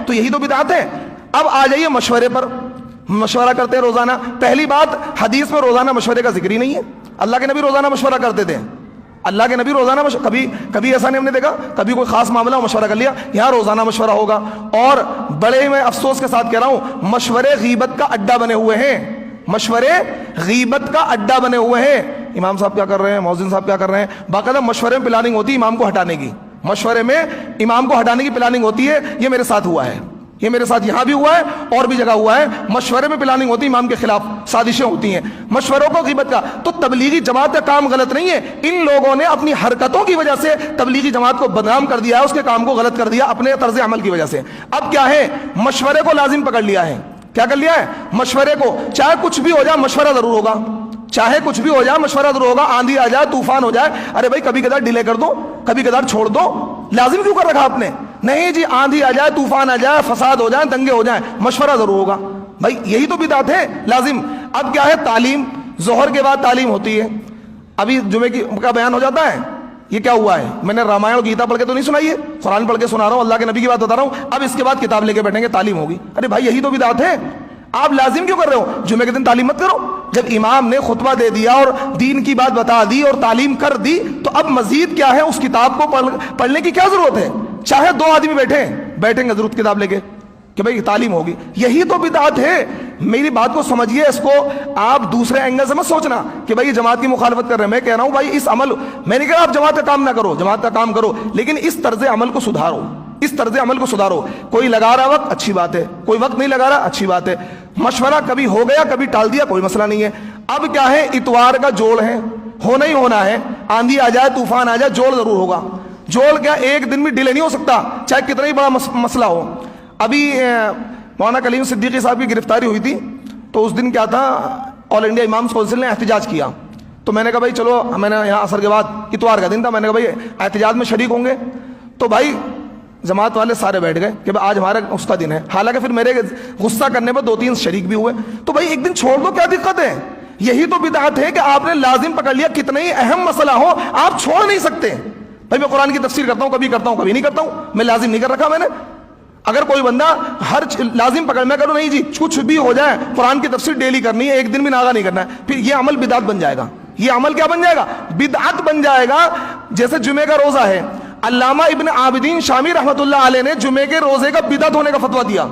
تو یہی تو بدعت ہے. اب آ جائیے مشورے پر. مشورہ کرتے ہیں روزانہ. پہلی بات, حدیث میں روزانہ مشورے کا ذکر ہی نہیں ہے. اللہ کے نبی روزانہ مشورہ کرتے تھے. اللہ کے نبی روزانہ کبھی ایسا نہیں ہم نے دیکھا کبھی کوئی خاص معاملہ مشورہ کر لیا. یہاں روزانہ مشورہ ہوگا. اور بڑے میں افسوس کے ساتھ کہہ رہا ہوں, مشورے غیبت کا اڈا بنے ہوئے ہیں. مشورے غیبت کا اڈا بنے ہوئے ہیں. امام صاحب کیا کر رہے ہیں, مؤذن صاحب کیا کر رہے ہیں, باقاعدہ مشورے میں پلاننگ ہوتی ہے امام کو ہٹانے کی. مشورے میں امام کو ہٹانے کی پلاننگ ہوتی ہے. یہ میرے ساتھ ہوا ہے, یہ میرے ساتھ یہاں بھی ہوا ہے اور بھی جگہ ہوا ہے. مشورے میں پلاننگ ہوتی ہے, امام کے خلاف سازشیں ہوتی ہیں, مشوروں کو غیبت کا. تو تبلیغی جماعت کا کام غلط نہیں ہے. ان لوگوں نے اپنی حرکتوں کی وجہ سے تبلیغی جماعت کو بدنام کر دیا ہے, اس کے کام کو غلط کر دیا اپنے طرز عمل کی وجہ سے. اب کیا ہے, مشورے کو لازم پکڑ لیا ہے. کیا کر لیا ہے, مشورے کو. چاہے کچھ بھی ہو جائے مشورہ ضرور ہوگا. چاہے کچھ بھی ہو جائے مشورہ ضرور ہوگا. آندھی آ جائے, طوفان ہو جائے, ارے بھائی کبھی کبھار ڈیلے کر دو, کبھی کبھار چھوڑ دو. لازم کیوں کر رکھا آپ نے؟ نہیں جی, آندھی آ جائے, طوفان آ جائے, فساد ہو جائے, دنگے ہو جائیں, مشورہ ضرور ہوگا. بھائی یہی تو بدعت ہے, لازم. اب کیا ہے, تعلیم. ظہر کے بعد تعلیم ہوتی ہے. ابھی جمعے کا بیان ہو جاتا ہے. یہ کیا ہوا ہے, میں نے رامائن اور گیتا پڑھ کے تو نہیں سنائی ہے, قرآن پڑھ کے سنا رہا ہوں, اللہ کے نبی کی بات بتا رہا ہوں. اب اس کے بعد کتاب لے کے بیٹھیں گے, تعلیم ہوگی. ارے بھائی یہی تو بدعت ہے. آپ لازم کیوں کر رہے ہو؟ جمعے کے دن تعلیم مت کرو. جب امام نے خطبہ دے دیا اور دین کی بات بتا دی اور تعلیم کر دی, تو اب مزید کیا ہے, اس کتاب کو پڑھنے کی کیا ضرورت ہے؟ چاہے 2 آدمی بیٹھیں گے ضرورت کتاب لے کے کہ بھائی تعلیم ہوگی. یہی تو بدعت ہے. میری بات کو سمجھیے, اس کو آپ دوسرے اینگل سے مت سوچنا کہ بھائی جماعت کی مخالفت کر رہے ہیں. میں کہہ رہا ہوں بھائی اس عمل, میں نے کہا آپ جماعت کا کام نہ کرو, جماعت کا کام کرو, لیکن اس طرز عمل کو سدھارو. اس طرز عمل کو سدھارو. کوئی لگا رہا وقت, اچھی بات ہے. کوئی وقت نہیں لگا رہا, اچھی بات ہے. مشورہ کبھی ہو گیا, کبھی ٹال دیا, کوئی مسئلہ نہیں ہے. اب کیا ہے, اتوار کا جوڑ ہے, ہونا ہی ہونا ہے. آندھی آ جائے, طوفان آ جائے, جوڑ ضرور ہوگا. جوڑ کیا ایک دن بھی ڈیلے نہیں ہو سکتا, چاہے کتنا ہی بڑا مسئلہ ہو. ابھی مولانا کلیم صدیقی صاحب کی گرفتاری ہوئی تھی, تو اس دن کیا تھا, آل انڈیا امامز کونسل نے احتجاج کیا. تو میں نے کہا بھائی چلو, میں نے یہاں عصر کے بعد, اتوار کا دن تھا, میں نے کہا بھائی احتجاج میں شریک ہوں گے. تو بھائی جماعت والے سارے بیٹھ گئے کہ آج ہمارا اس کا دن ہے. حالانکہ پھر میرے غصہ کرنے پر 2-3 شریک بھی ہوئے. تو بھائی ایک دن چھوڑ دو, کیا دقت ہے؟ یہی تو بدعت ہے کہ آپ نے لازم پکڑ لیا. کتنا ہی اہم مسئلہ ہو آپ چھوڑ نہیں سکتے. بھائی میں قرآن کی تفسیر کرتا ہوں, کبھی کرتا ہوں, کبھی نہیں کرتا ہوں. میں لازم نہیں کر رکھا میں نے. اگر کوئی بندہ ہر لازم پکڑ, میں کروں نہیں جی, کچھ بھی ہو جائے قرآن کی تفسیر ڈیلی کرنی ہے, ایک دن بھی ناغا نہیں کرنا ہے, پھر یہ عمل بدعت بن جائے گا. یہ عمل کیا بن جائے گا؟ بدعت بن جائے گا. جیسے جمعے کا روزہ ہے, علامہ ابن عابدین شامی رحمۃ اللہ علیہ نے جمعے کے روزے کا بدعت ہونے کا فتویٰ دیا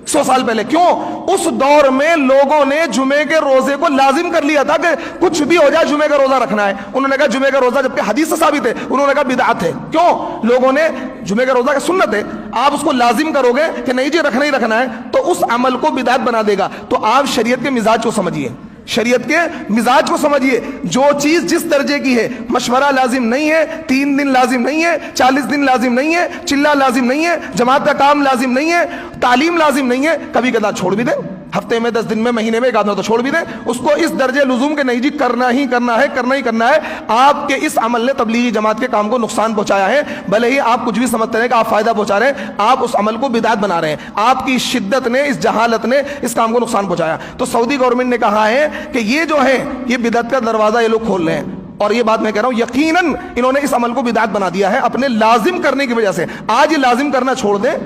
100 سال پہلے. کیوں؟ اس دور میں لوگوں نے جمعے کے روزے کو لازم کر لیا تھا کہ کچھ بھی ہو جائے جمعے کا روزہ رکھنا ہے. انہوں نے کہا جمعے کا روزہ, جبکہ حدیث سے ثابت ہے, انہوں نے کہا بدعت ہے. کیوں؟ لوگوں نے جمعے کا روزہ کی سنت ہے, آپ اس کو لازم کرو گے کہ نہیں جی رکھنا ہی رکھنا ہے, تو اس عمل کو بدعت بنا دے گا. تو آپ شریعت کے مزاج کو سمجھیے, شریعت کے مزاج کو سمجھیے. جو چیز جس درجے کی ہے, مشورہ لازم نہیں ہے, 3 دن لازم نہیں ہے, 40 دن لازم نہیں ہے, چلہ لازم نہیں ہے, جماعت کا کام لازم نہیں ہے, تعلیم لازم نہیں ہے, کبھی کبھار چھوڑ بھی دیں, ہفتے میں 10 دن میں, مہینے میں 1 آدھ تو چھوڑ بھی دیں. اس کو اس درجے لزوم کے نہیں جی کرنا ہی کرنا ہے, کرنا ہی کرنا ہے. آپ کے اس عمل نے تبلیغی جماعت کے کام کو نقصان پہنچایا ہے. بھلے ہی آپ کچھ بھی سمجھتے ہیں کہ آپ فائدہ پہنچا رہے ہیں, آپ اس عمل کو بدعت بنا رہے ہیں. آپ کی شدت نے, اس جہالت نے اس کام کو نقصان پہنچایا. تو سعودی گورنمنٹ نے کہا ہے کہ یہ جو ہے یہ بدعت کا دروازہ یہ لوگ کھول رہے ہیں. اور یہ بات میں کہہ رہا ہوں, یقیناً انہوں نے اس عمل کو بدعت بنا دیا ہے اپنے لازم کرنے کی وجہ سے. آج یہ لازم کرنا چھوڑ دیں,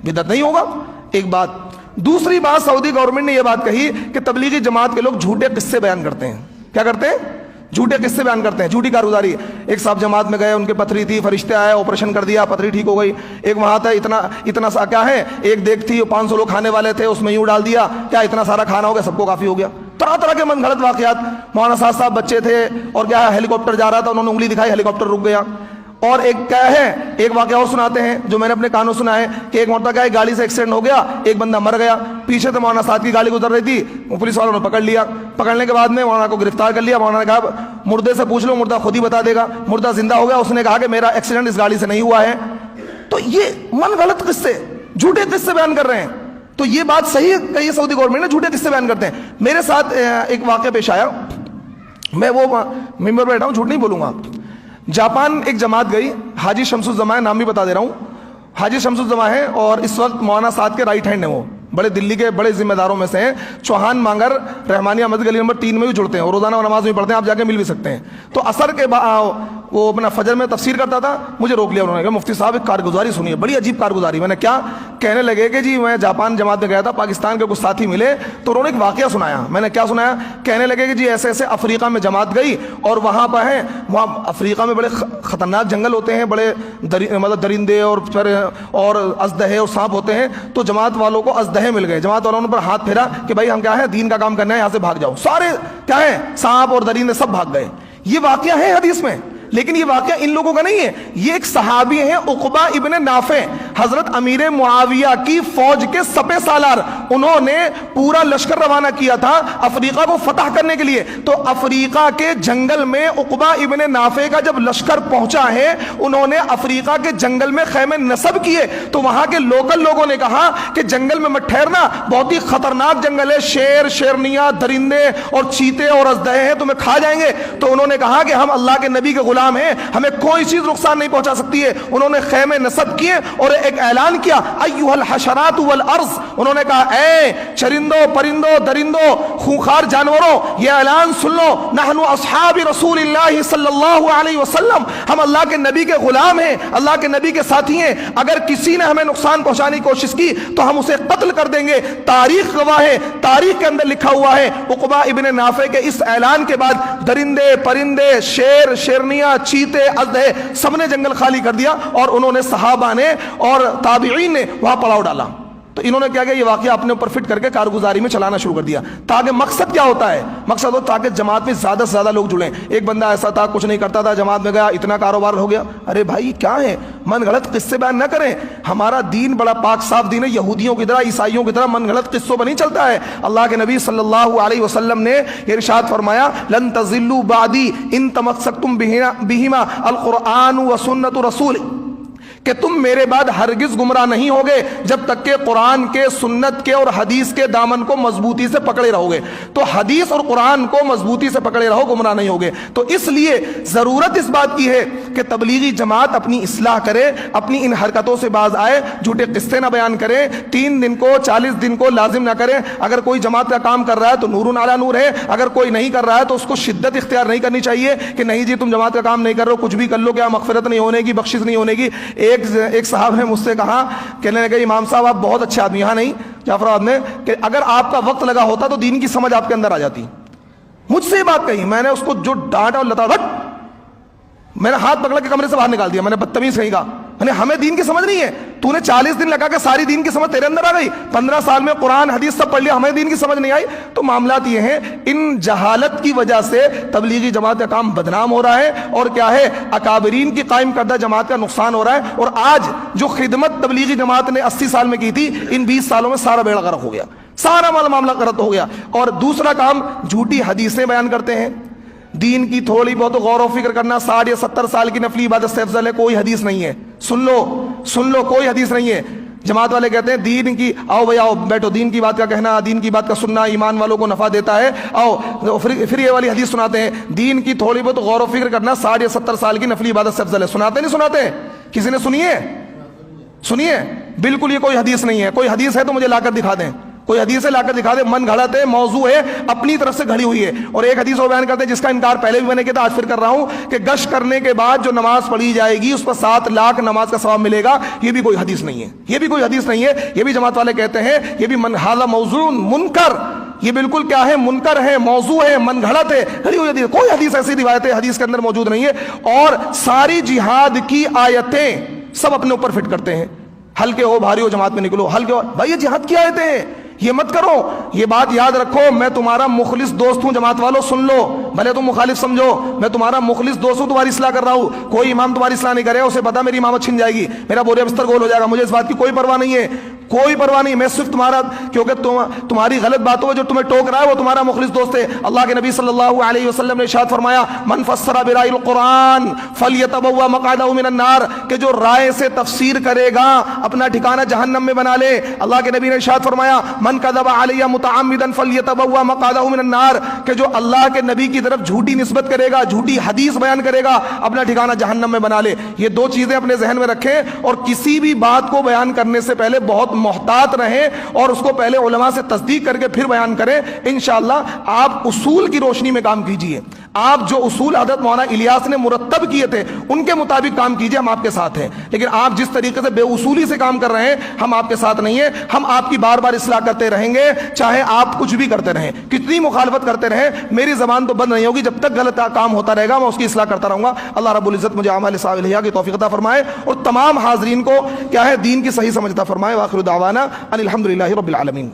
بدعت نہیں ہوگا. ایک بات. دوسری بات, سعودی گورنمنٹ نے یہ بات کہی کہ تبلیغی جماعت کے لوگ جھوٹے قصے بیان کرتے ہیں. کیا کرتے ہیں؟ جھوٹے قصے بیان کرتے ہیں, جھوٹی کارگزاری. ایک صاحب جماعت میں گئے, ان کے پتھری تھی, فرشتے آئے, آپریشن کر دیا, پتھری ٹھیک ہو گئی. ایک وہاں تھا, اتنا سا کیا ہے, ایک دیگ تھی, 500 لوگ کھانے والے تھے, اس میں یوں ڈال دیا, کیا اتنا سارا کھانا ہو گیا, سب کو کافی ہو گیا. طرح طرح کے من گھڑت واقعات. مولانا صاحب بچے تھے اور کیا ہے, ہیلی کاپٹر جا رہا تھا, انہوں نے انگلی دکھائی, ہیلی کاپٹر رک گیا. اور ایک کیا ہے, ایک واقعہ اور سناتے ہیں جو میں نے اپنے کانوں سنا ہے کہ ایک مرتبہ کیا ہے, گاڑی سے ایکسیڈنٹ ہو گیا, ایک بندہ مر گیا, پیچھے سے مولانا صاحب کی گاڑی گزر رہی تھی, پولیس والوں نے پکڑ لیا. پکڑنے کے بعد میں مولانا کو گرفتار کر لیا. مولانا نے کہا مردے سے پوچھ لو, مردہ خود ہی بتا دے گا. مردہ زندہ ہو گیا, اس نے کہا کہ میرا ایکسیڈنٹ اس گاڑی سے نہیں ہوا ہے. تو یہ من غلط قصے, جھوٹے قصے بیان کر رہے ہیں. تو یہ بات صحیح ہے, یہ سعودی گورنمنٹ نے جھوٹے قصے بیان کرتے ہیں. میرے ساتھ ایک واقعہ پیش آیا, میں وہ ممبر پہ بیٹھا ہوں, جھوٹ نہیں بولوں گا. جاپان ایک جماعت گئی, حاجی شمس الزماں, نام بھی بتا دے رہا ہوں, حاجی شمس الزماں ہیں اور اس وقت مولانا سعد کے رائٹ ہینڈ ہیں. وہ بڑے دلی کے بڑے ذمہ داروں میں سے ہیں. چوہان مانگر رحمانیہ مسجد گلی نمبر 3 میں بھی جڑتے ہیں اور روزانہ نماز بھی پڑھتے ہیں, آپ جا کے مل بھی سکتے ہیں. تو عصر کے وہ اپنا فجر میں تفسیر کرتا تھا, مجھے روک لیا انہوں نے کہا مفتی صاحب ایک کارگزاری سنیے, بڑی عجیب کارگزاری. میں نے کیا؟ کہنے لگے کہ جی میں جاپان جماعت میں گیا تھا, پاکستان کے کچھ ساتھی ملے تو انہوں نے ایک واقعہ سنایا. میں نے کیا سنایا؟ کہنے لگے کہ جی ایسے ایسے افریقہ میں جماعت گئی اور وہاں پہ ہیں, وہاں افریقہ میں بڑے خطرناک جنگل ہوتے ہیں, بڑے مطلب درندے اور ازدہے اور سانپ ہوتے ہیں, تو جماعت والوں کو ازدہے مل گئے. جماعت والوں نے پر ہاتھ پھیرا کہ بھائی ہم کیا ہے دین کا کام کرنا ہے, یہاں سے بھاگ جاؤ. سارے کیا ہے سانپ اور درندے سب بھاگ گئے. یہ واقعہ ہے حدیث میں, لیکن یہ واقعہ ان لوگوں کا نہیں ہے. یہ ایک صحابی ہیں عقبہ ابن نافع, حضرت امیر معاویہ کی فوج کے سپہ سالار. انہوں نے پورا لشکر روانہ کیا تھا افریقہ کو فتح کرنے کے لیے. تو افریقہ کے جنگل میں عقبہ ابن نافع کا جب لشکر پہنچا ہے, انہوں نے افریقہ کے جنگل میں خیمے نصب کیے. تو وہاں کے لوکل لوگوں نے کہا کہ جنگل میں مت ٹھہرنا, بہت ہی خطرناک جنگل ہے, شیر شیرنیاں درندے اور چیتے اور ازدہے ہیں, تمہیں کھا جائیں گے. تو انہوں نے کہا کہ ہم اللہ کے نبی کے غلام ہیں, ہمیں کوئی چیز نقصان نہیں پہنچا سکتی ہے. انہوں نے خیمے نصب کیے اور ایک اعلان کیا, ایھا الحشرات والارض. انہوں نے کہا اے چرندوں پرندوں درندوں خونخوار جانوروں, یہ اعلان سن لو, نحن اصحاب رسول اللہ صلی اللہ علیہ وسلم, ہم اللہ کے نبی کے غلام ہیں, اللہ کے نبی کے ساتھی ہیں. اگر کسی نے ہمیں نقصان پہنچانے کی کوشش کی تو ہم اسے قتل کر دیں گے. تاریخ گواہ ہے, تاریخ کے اندر لکھا ہوا ہے. عقبہ ابن نافع کے اس اعلان کے بعد درندے پرندے شیر شیرنیاں چیتے ازدہے سب نے جنگل خالی کر دیا, اور انہوں نے صحابہ نے اور تابعین نے وہاں پڑاؤ ڈالا. تو انہوں نے کیا کیا, یہ واقعہ اپنے اوپر فٹ کر کے کارگزاری میں چلانا شروع کر دیا. تاکہ مقصد کیا ہوتا ہے, مقصد ہو تاکہ جماعت میں زیادہ سے زیادہ لوگ جڑیں. ایک بندہ ایسا تھا کچھ نہیں کرتا تھا, جماعت میں گیا اتنا کاروبار ہو گیا. ارے بھائی کیا ہے, من گھڑت قصے بیان نہ کریں. ہمارا دین بڑا پاک صاف دین ہے, یہودیوں کی طرح عیسائیوں کی طرح من گھڑت قصوں پر نہیں چلتا ہے. اللہ کے نبی صلی اللہ علیہ وسلم نے ارشاد فرمایا, لن تضلوا بعدی ان تمسکتم بہما القرآن و سنت رسول, کہ تم میرے بعد ہرگز گمراہ نہیں ہوگے جب تک کہ قرآن کے سنت کے اور حدیث کے دامن کو مضبوطی سے پکڑے رہو گے. تو حدیث اور قرآن کو مضبوطی سے پکڑے رہو, گمراہ نہیں ہوگے. تو اس لیے ضرورت اس بات کی ہے کہ تبلیغی جماعت اپنی اصلاح کرے, اپنی ان حرکتوں سے باز آئے, جھوٹے قصے نہ بیان کرے, 3 دن کو 40 دن کو لازم نہ کرے. اگر کوئی جماعت کا کام کر رہا ہے تو نور علی نور ہے, اگر کوئی نہیں کر رہا ہے تو اس کو شدت اختیار نہیں کرنی چاہیے کہ نہیں جی تم جماعت کا کام نہیں کر رہے ہو, کچھ بھی کر لو, کیا مغفرت نہیں ہونے کی, بخشش نہیں ہونے کی. ایک صاحب نے مجھ سے کہا, کہنے لگے امام صاحب آپ بہت اچھے آدمی, یہاں نہیں جعفر آباد میں, کہ اگر آپ کا وقت لگا ہوتا تو دین کی سمجھ آپ کے اندر آ جاتی. مجھ سے یہ بات کہی, میں نے اس کو جو ڈانٹا اور لتا, میں نے ہاتھ پکڑ کے کمرے سے باہر نکال دیا. میں نے بدتمیز کہیں گا, میں نے ہمیں دین کی سمجھ نہیں ہے, تو نے 40 دن لگا کے ساری دین کی سمجھ تیرے اندر آ گئی, 15 سال میں قرآن حدیث سب پڑھ لیا, ہمیں دین کی سمجھ نہیں آئی. تو معاملات یہ ہیں, ان جہالت کی وجہ سے تبلیغی جماعت کا کام بدنام ہو رہا ہے, اور کیا ہے اکابرین کی قائم کردہ جماعت کا نقصان ہو رہا ہے. اور آج جو خدمت تبلیغی جماعت نے 80 سال میں کی تھی, ان 20 سالوں میں سارا بیڑا غرق ہو گیا, سارا معاملہ غلط ہو گیا. اور دوسرا کام, جھوٹی حدیثیں بیان کرتے ہیں. دین کی تھوڑی بہت غور و فکر کرنا, 60 یا 70 سال کی نفلی عبادت سے افضل ہے, کوئی حدیث نہیں ہے. سن لو کوئی حدیث نہیں ہے. جماعت والے کہتے ہیں دین کی, آؤ بھائی آؤ بیٹھو, دین کی بات کا کہنا, دین کی بات کا سننا ایمان والوں کو نفع دیتا ہے, آؤ. پھر یہ والی حدیث سناتے ہیں, دین کی تھوڑی بہت غور و فکر کرنا 60 یا 70 سال کی نفلی عبادت سے افضل ہے. سناتے نہیں سناتے, کسی نے سنیے؟ بالکل یہ کوئی حدیث نہیں ہے. کوئی حدیث ہے تو مجھے لا کر دکھا دیں, کوئی حدیث لا کر دکھا دے. من گھڑت ہے, موضوع ہے, اپنی طرف سے گھڑی ہوئی ہے. اور ایک حدیث وہ بیان کرتے ہیں جس کا انکار پہلے بھی میں نے کیا تھا, آج پھر کر رہا ہوں, کہ گشت کرنے کے بعد جو نماز پڑھی جائے گی اس پر 7 لاکھ نماز کا ثواب ملے گا. یہ بھی کوئی حدیث نہیں ہے, یہ بھی کوئی حدیث نہیں ہے. یہ بھی جماعت والے کہتے ہیں یہ بھی منحال موضوع منکر, یہ بالکل کیا ہے, منکر ہے, موضوع ہے, من گھڑت ہے, گھڑی ہوئی حدیث. کوئی حدیث ایسی روایت ہے حدیث کے اندر موجود نہیں ہے. اور ساری جہاد کی آیتیں سب اپنے اوپر فٹ کرتے ہیں, ہلکے ہو بھاری ہو جماعت میں نکلو, ہلکے ہو بھائی, یہ جہاد کی آیتیں ہیں, یہ مت کرو. یہ بات یاد رکھو, میں تمہارا مخلص دوست ہوں. جماعت والوں سن لو, بھلے تم مخالف سمجھو, میں تمہارا مخلص دوست ہوں, تمہاری اصلاح کر رہا ہوں. کوئی امام تمہاری اصلاح نہیں کرے, اسے پتا میری امامت چھن جائے گی, میرا بوریا بستر گول ہو جائے گا, مجھے اس بات کی کوئی پرواہ نہیں ہے, کوئی پرواہ نہیں. میں صرف تمہارا, کیونکہ تمہاری غلط باتوں میں جو تمہیں ٹوک رہا ہے وہ تمہارا مخلص دوست ہے. اللہ کے نبی صلی اللہ علیہ وسلم نے ارشاد فرمایا, من فسر برائے القرآن فلیتبوأ مقعدہ من النار, کہ جو رائے سے تفسیر کرے گا اپنا ٹھکانہ جہنم میں بنا لے. اللہ کے نبی نے ارشاد فرمایا, من کذب علی متعمدا فلیتبوأ مقعدہ من النار, کہ جو اللہ کے نبی کی طرف جھوٹی نسبت کرے گا, جھوٹی حدیث بیان کرے گا, اپنا ٹھکانہ جہنم میں بنا لے. یہ 2 چیزیں اپنے ذہن میں رکھیں, اور کسی بھی بات کو بیان کرنے سے پہلے بہت محتاط رہیں, اور اس کو پہلے علماء سے تصدیق کر کے پھر بیان کریں. انشاءاللہ آپ اصول کی روشنی میں کام کیجئے. آپ جو اصول حضرت مولانا الیاس نے مرتب کیے تھے ان کے مطابق کام کیجئے، ہم آپ کے ساتھ ہیں. لیکن آپ جس طریقے سے بے اصولی سے کام کر رہے ہیں ہم آپ کے ساتھ نہیں ہیں. ہم آپ کی بار بار اصلاح کرتے رہیں گے چاہے آپ کچھ بھی کرتے رہیں، کتنی مخالفت کرتے رہیں. میری زبان تو بند نہیں ہوگی جب تک غلط کام ہوتا رہے گا، میں اس کی اصلاح کرتا رہوں گا. اللہ رب العزت مجھے اعمال صالحہ کی توفیق عطا فرمائے اور تمام حاضرین کو کیا ہے دین کی صحیح سمجھ عطا فرمائے. وآخر دعوانا ان الحمدللہ رب العالمین.